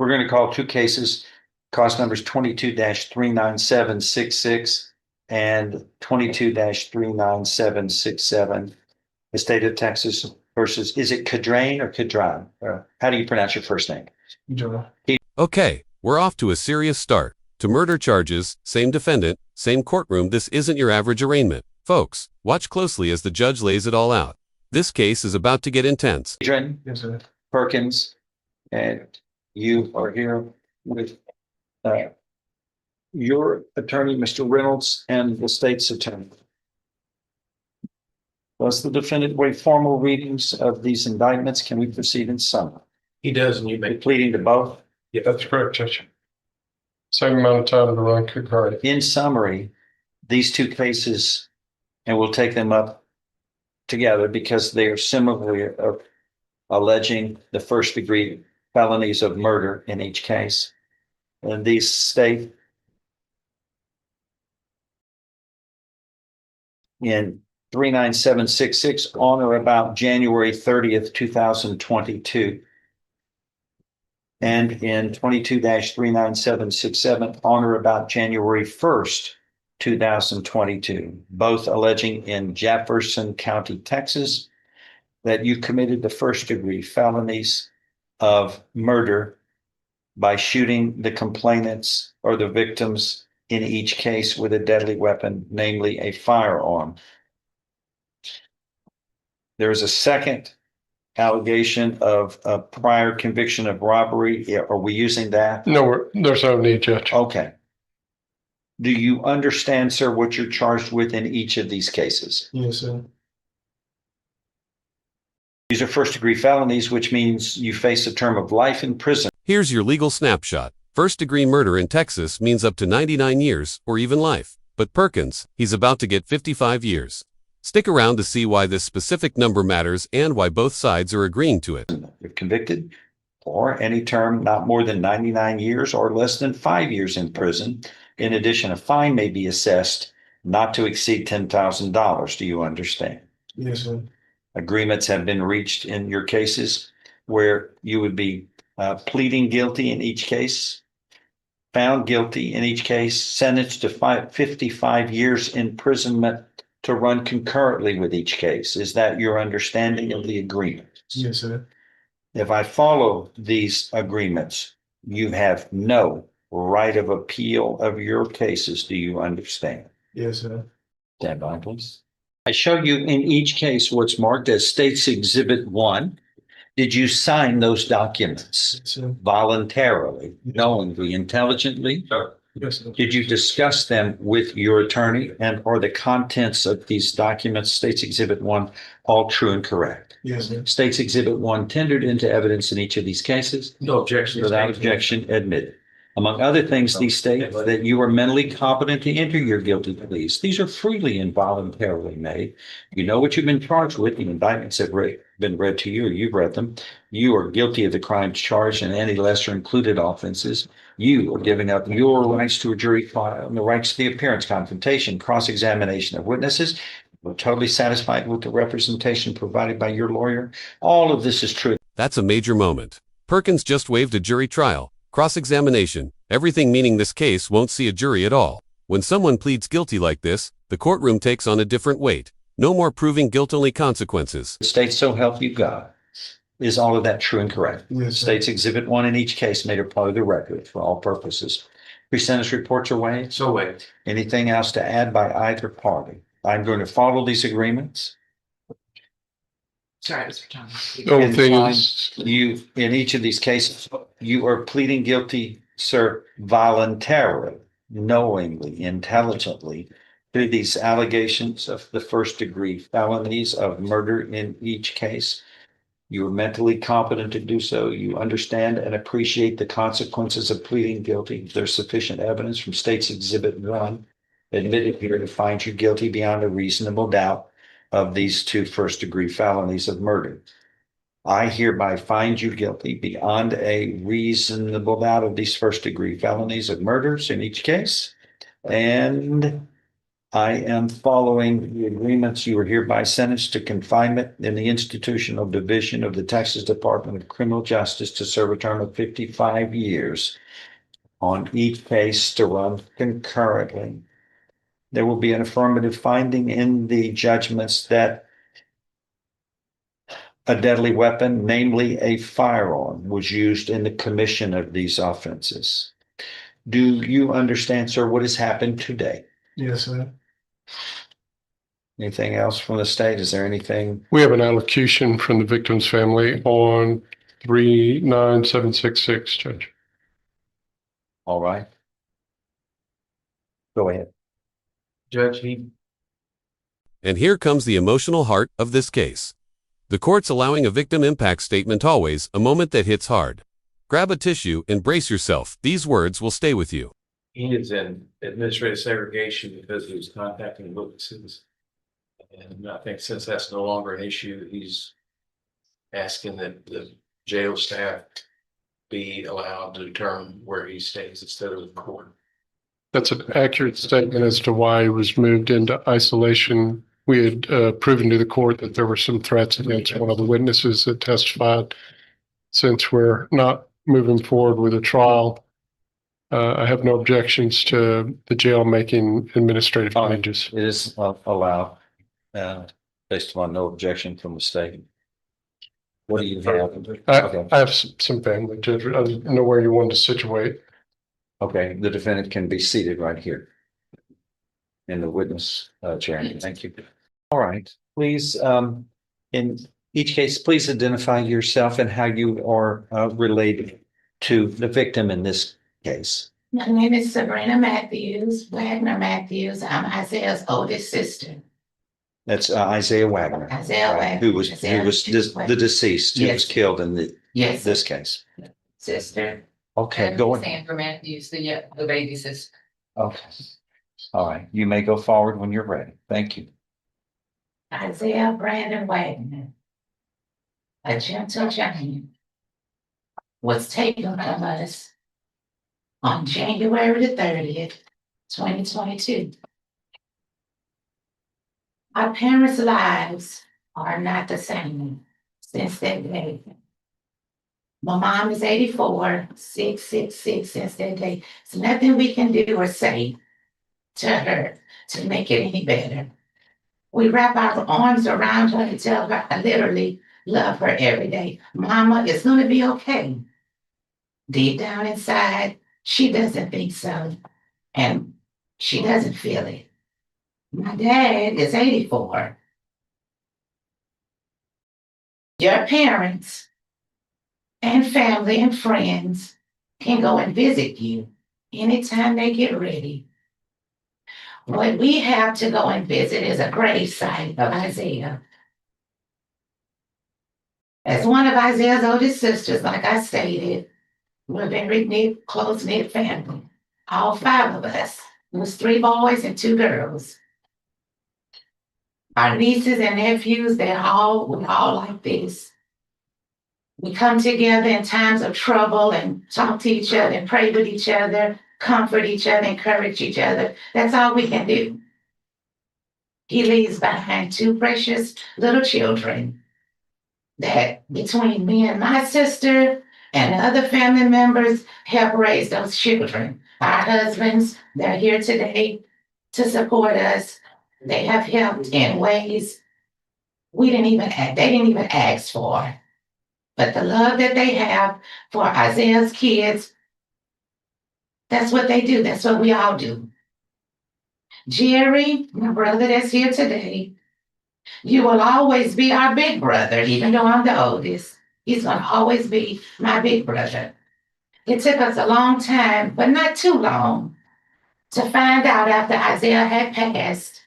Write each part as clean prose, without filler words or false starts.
We're going to call two cases, cause numbers 22-39766 and 22-39767. The state of Texas versus, is it Kedra or Kedran? How do you pronounce your first name? Okay, we're off to a serious start. To murder charges, same defendant, same courtroom. This isn't your average arraignment. Folks, watch closely as the judge lays it all out. This case is about to get intense. Kedra Perkins, and you are here with your attorney, Mr. Reynolds, and the state's attorney. Does the defendant waive formal readings of these indictments? Can we proceed in summary? He does, and you may. Pleading to both? Yeah, that's correct, Judge. Same amount of time to run concurrently. In summary, these two cases, and we'll take them up together because they are similarly alleging the first degree felonies of murder in each case. And these state in 39766 on or about January 30th, 2022. And in 22-39767 on or about January 1st, 2022, both alleging in Jefferson County, Texas, that you committed the first degree felonies of murder by shooting the complainants or the victims in each case with a deadly weapon, namely a firearm. There's a second allegation of a prior conviction of robbery. Are we using that? No, there's no need, Judge. Okay. Do you understand, sir, what you're charged with in each of these cases? Yes, sir. These are first degree felonies, which means you face a term of life in prison. Here's your legal snapshot. First-degree murder in Texas means up to 99 years or even life. But Perkins, he's about to get 55 years. Stick around to see why this specific number matters and why both sides are agreeing to it. If convicted, or any term not more than 99 years or less than 5 years in prison. In addition, a fine may be assessed not to exceed $10,000. Do you understand? Yes, sir. Agreements have been reached in your cases where you would be pleading guilty in each case, found guilty in each case, sentenced to 55 years imprisonment to run concurrently with each case. Is that your understanding of the agreement? Yes, sir. If I follow these agreements, you have no right of appeal of your cases. Do you understand? Yes, sir. Stand by, please. I show you in each case what's marked as State's Exhibit 1. Did you sign those documents Yes, sir. voluntarily, knowingly, intelligently? Sure. Yes, sir. Did you discuss them with your attorney, and are the contents of these documents, State's Exhibit 1, all true and correct? Yes, sir. State's Exhibit 1 tendered into evidence in each of these cases. No objection. Without objection, admitted. Among other things, these state that you are mentally competent to enter your guilty pleas. These are freely and voluntarily made. You know what you've been charged with. The indictments have been read to you, or you've read them. You are guilty of the crimes charged and any lesser included offenses. You are giving up your rights to a jury trial and the rights to the appearance, confrontation, cross-examination of witnesses. We're totally satisfied with the representation provided by your lawyer. All of this is true. That's a major moment. Perkins just waived a jury trial, cross-examination, everything, meaning this case won't see a jury at all. When someone pleads guilty like this, the courtroom takes on a different weight. No more proving guilt, only consequences. State, so help you God. Is all of that true and correct? Yes, sir. State's Exhibit 1 in each case made a part of the record for all purposes. Pre-sentence reports are waived. So waived. Anything else to add by either party? I'm going to follow these agreements. Sorry, Mr. Thomas. The only And thing find is, you, in each of these cases, you are pleading guilty, sir, voluntarily, knowingly, intelligently, to these allegations of the first degree felonies of murder in each case. You are mentally competent to do so. You understand and appreciate the consequences of pleading guilty. There's sufficient evidence from State's Exhibit 1 admitted here to find you guilty beyond a reasonable doubt of these two first degree felonies of murder. I hereby find you guilty beyond a reasonable doubt of these first degree felonies of murders in each case. And I am following the agreements. You are hereby sentenced to confinement in the institutional division of the Texas Department of Criminal Justice to serve a term of 55 years on each case to run concurrently. There will be an affirmative finding in the judgments that a deadly weapon, namely a firearm, was used in the commission of these offenses. Do you understand, sir, what has happened today? Yes, sir. Anything else from the state? Is there anything? We have an allocution from the victim's family on 39766, Judge. All right. Go ahead. Judge, he And here comes the emotional heart of this case. The court's allowing a victim impact statement always, a moment that hits hard. Grab a tissue and brace yourself. These words will stay with you. is in administrative segregation because he was contacting witnesses. And I think since that's no longer an issue, he's asking that the jail staff be allowed to determine where he stays instead of the court. That's an accurate statement as to why he was moved into isolation. We had proven to the court that there were some threats against one of the witnesses that testified. Since we're not moving forward with a trial, I have no objections to the jail making administrative changes. It is allowed, based upon no objection from the state. What do you have? I have some family, Judge. I don't know where you wanted to situate. Okay, the defendant can be seated right here in the witness chair. Thank you. All right, please, in each case, please identify yourself and how you are related to the victim in this case. My name is Sabrina Matthews, Wagner Matthews. I'm Isaiah's oldest sister. That's Isaiah Wagner. Isaiah Wagner. Who was the deceased, who was Yes. killed in Yes, this case. sister. Okay, go ahead. Sandra Matthews, the baby sister. Okay. All right, you may go forward when you're ready. Thank you. Isaiah Brandon Wagner, a gentle giant, was taken from us on January the 30th, 2022. Our parents' lives are not the same since that day. My mom is 84, 666 since that day. There's nothing we can do or say to her to make it any better. We wrap our arms around her and tell her, I literally love her every day. Mama, it's going to be okay. Deep down inside, she doesn't think so. And she doesn't feel it. My dad is 84. Your parents and family and friends can go and visit you anytime they get ready. What we have to go and visit is a grave site of Isaiah. As one of Isaiah's oldest sisters, like I stated, we're a very close-knit family. All five of us. It was 3 boys and 2 girls. Our nieces and nephews, we're all like this. We come together in times of trouble and talk to each other and pray with each other, comfort each other, encourage each other. That's all we can do. He leaves behind 2 precious little children that between me and my sister and other family members help raise those children. Our husbands, they're here today to support us. They have helped in ways they didn't even ask for. But the love that they have for Isaiah's kids, that's what they do. That's what we all do. Jerry, my brother that's here today, you will always be our big brother, even though I'm the oldest. He's going to always be my big brother. It took us a long time, but not too long, to find out after Isaiah had passed,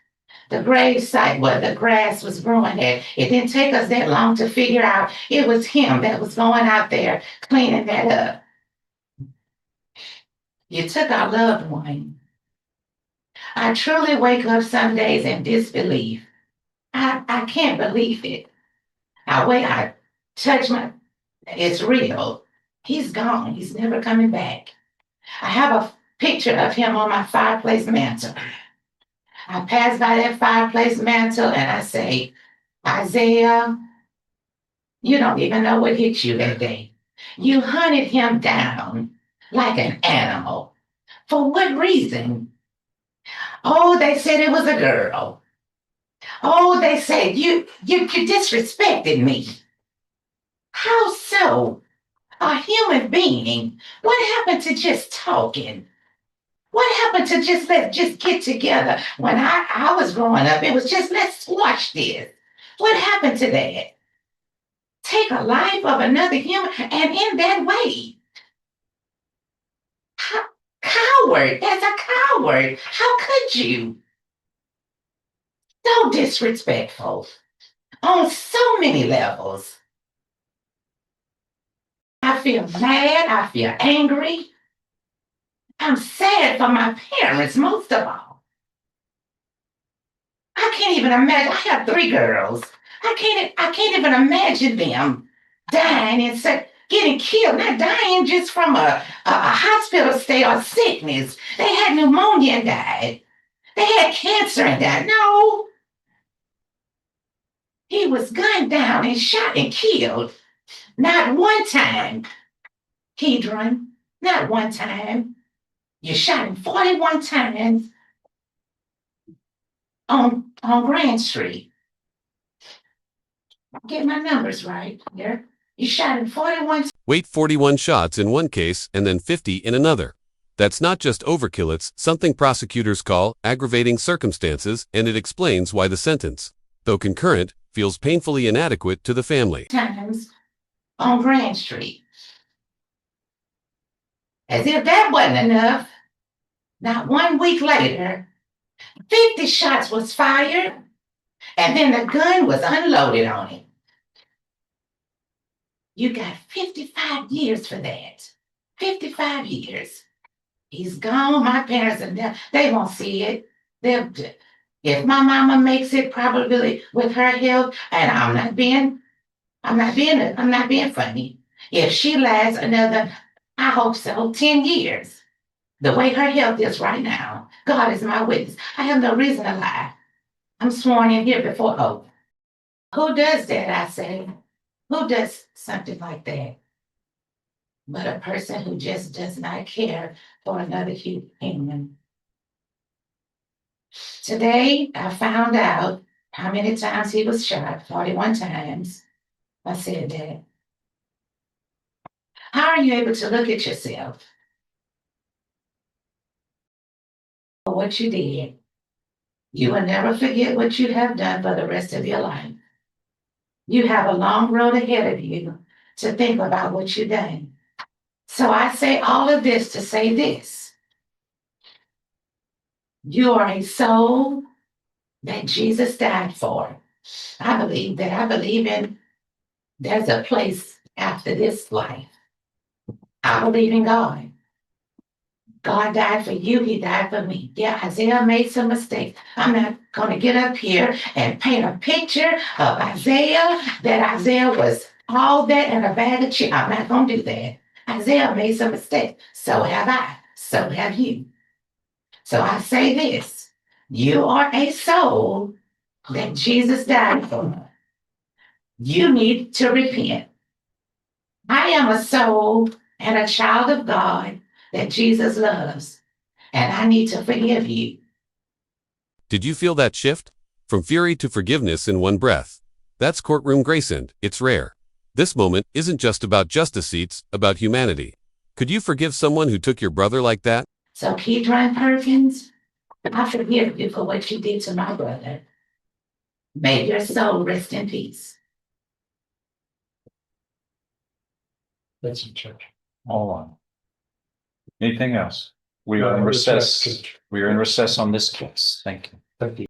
the grave site where the grass was growing at. It didn't take us that long to figure out it was him that was going out there cleaning that up. You took our loved one. I truly wake up some days in disbelief. I can't believe it. I touch it's real. He's gone. He's never coming back. I have a picture of him on my fireplace mantle. I pass by that fireplace mantle and I say, Isaiah, you don't even know what hit you that day. You hunted him down like an animal. For what reason? Oh, they said it was a girl. Oh, they said you disrespected me. How so? A human being. What happened to just talking? What happened to let's just get together? When I was growing up, it was just let's squash this. What happened to that? Take a life of another human and in that way. Coward, that's a coward. How could you? So disrespectful on so many levels. I feel mad, I feel angry. I'm sad for my parents, most of all. I can't even imagine. I have 3 girls. I can't even imagine them dying and getting killed, not dying just from a hospital stay or sickness. They had pneumonia and died. They had cancer and died. No. He was gunned down and shot and killed. Not one time. Kedra, not one time. You shot him 41 times on Grand Street. Get my numbers right here. You shot him 41. Wait, 41 shots in one case and then 50 in another. That's not just overkill, it's something prosecutors call aggravating circumstances, and it explains why the sentence, though concurrent, feels painfully inadequate to the family. Times on Grand Street. As if that wasn't enough, not 1 week later, 50 shots was fired, and then the gun was unloaded on him. You got 55 years for that. 55 years. He's gone. My parents are dead. They won't see it. If my mama makes it, probably with her help, and I'm not being funny. If she lasts another, I hope so, 10 years. The way her health is right now, God is my witness. I have no reason to lie. I'm sworn in here before oath. Who does that, I say? Who does something like that? But a person who just does not care for another human. Today, I found out how many times he was shot, 41 times. I said that. How are you able to look at yourself for what you did? You will never forget what you have done for the rest of your life. You have a long road ahead of you to think about what you've done. So I say all of this to say this. You are a soul that Jesus died for. I believe that. I believe in there's a place after this life. I believe in God. God died for you. He died for me. Yeah, Isaiah made some mistakes. I'm not going to get up here and paint a picture of Isaiah, that Isaiah was all that and a bag of chips. I'm not going to do that. Isaiah made some mistakes. So have I. So have you. So I say this. You are a soul that Jesus died for. You need to repent. I am a soul and a child of God that Jesus loves, and I need to forgive you. Did you feel that shift? From fury to forgiveness in one breath. That's courtroom grace, and it's rare. This moment isn't just about justice, it's about humanity. Could you forgive someone who took your brother like that? So Kedra Perkins, I forgive you for what you did to my brother. May your soul rest in peace. That's a check. Hold on. Anything else? We are in recess. We are in recess on this case. Thank you. Thank you.